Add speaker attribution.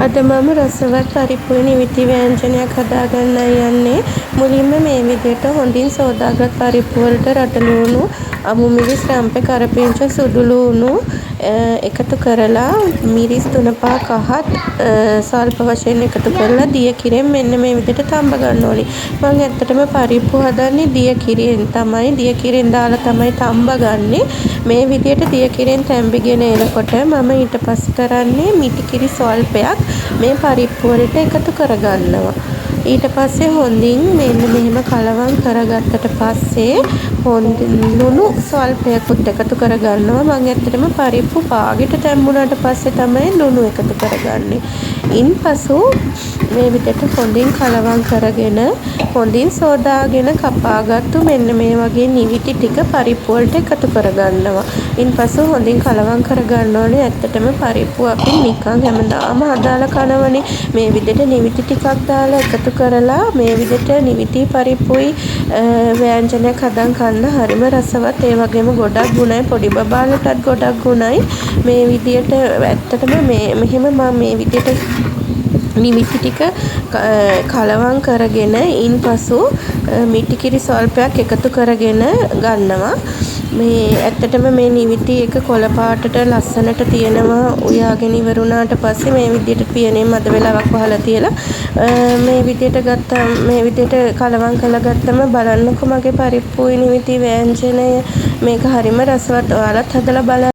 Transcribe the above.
Speaker 1: අද මම රසවත් පරිප්පුයි නිවිති ව්‍යංජනයක් හදාගන්නයි යන්නේ. මුලින්ම මේ විදිහට හොඳින් සෝදාගත් පරිප්පු වලට රටලූණු, අමු මිරිස්, රම්පෙ, කරපිංච, සුදු ලූණු එකතු කරලා මිරිස් 3-5 කහත් සල්ප වශයෙන් එකතු කරලා දිය කිරෙන් මෙන්න මේ විදිහට තඹ ගන්න ඕනි. මම ඇත්තටම පරිප්පු හදන්නේ දිය කිරෙන් තමයි. දිය කිරෙන් දාලා තමයි තඹ ගන්නෙ. මේ විදිහට දිය කිරෙන් තැඹිගෙන එනකොට මම ඊට පස්සේ කරන්නේ මිටි කිරි ස්වල්පයක් මේ පරිප්පු වලට එකතු කරගන්නවා. ඊට පස්සේ හොඳින් මෙන්න මෙහෙම කලවම් කරගත්තට පස්සේ හොඳින් ලුණු ස්වල්පයකුත් එකතු කරගන්නවා. මම ඇත්තටම පරිප්පු පාගෙට තැම්බුණාට පස්සේ තමයි ලුණු එකතු කරගන්නේ. ඉන්පසු මේ විදිහට හොඳින් කලවම් කරගෙන හොඳින් සෝදාගෙන කපාගත්තු මෙන්න මේ වගේ නිවිටි ටික පරිප්පු වලට එකතු කරගන්නවා. ඉන්පසු හොඳින් කලවම් කරගන්න ඕනේ. ඇත්තටම පරිප්පු අපි නිකන් හැමදාම හදාලා කනවනේ. මේ විදිහට නිවිටි ටිකක් දාලා එකතු කරලා මේ විදිහට නිවිටි පරිප්පුයි ව්‍යංජනයක් හදන් කන්න හරිම රසවත්. ඒ වගේම ගොඩක් ගුණයි. පොඩි බබාලටත් ගොඩක් ගුණයි. මේ විදිහට ඇත්තටම මෙහෙම මම මේ විදිහට නිවිටි ටික කලවම් කරගෙන ඉන්පසු මිටි කිරි ස්වල්පයක් එකතු කරගෙන ගන්නවා. මේ ඇත්තටම මේ නිවිටි එක කොළ පාටට ලස්සනට තියෙනවා. උයාගෙන ඉවරුණාට පස්සේ මේ විදිහට පියනේ මද වෙලාවක් වහලා තියලා මේ විදිහට ගත්තා. මේ විදිහට කලවම් කරලා ගත්තම බලන්නකො මගේ පරිප්පුයි නිවිටි ව්‍යංජනය මේක හරිම රසවත්. ඔයාලත් හදලා බලන්න.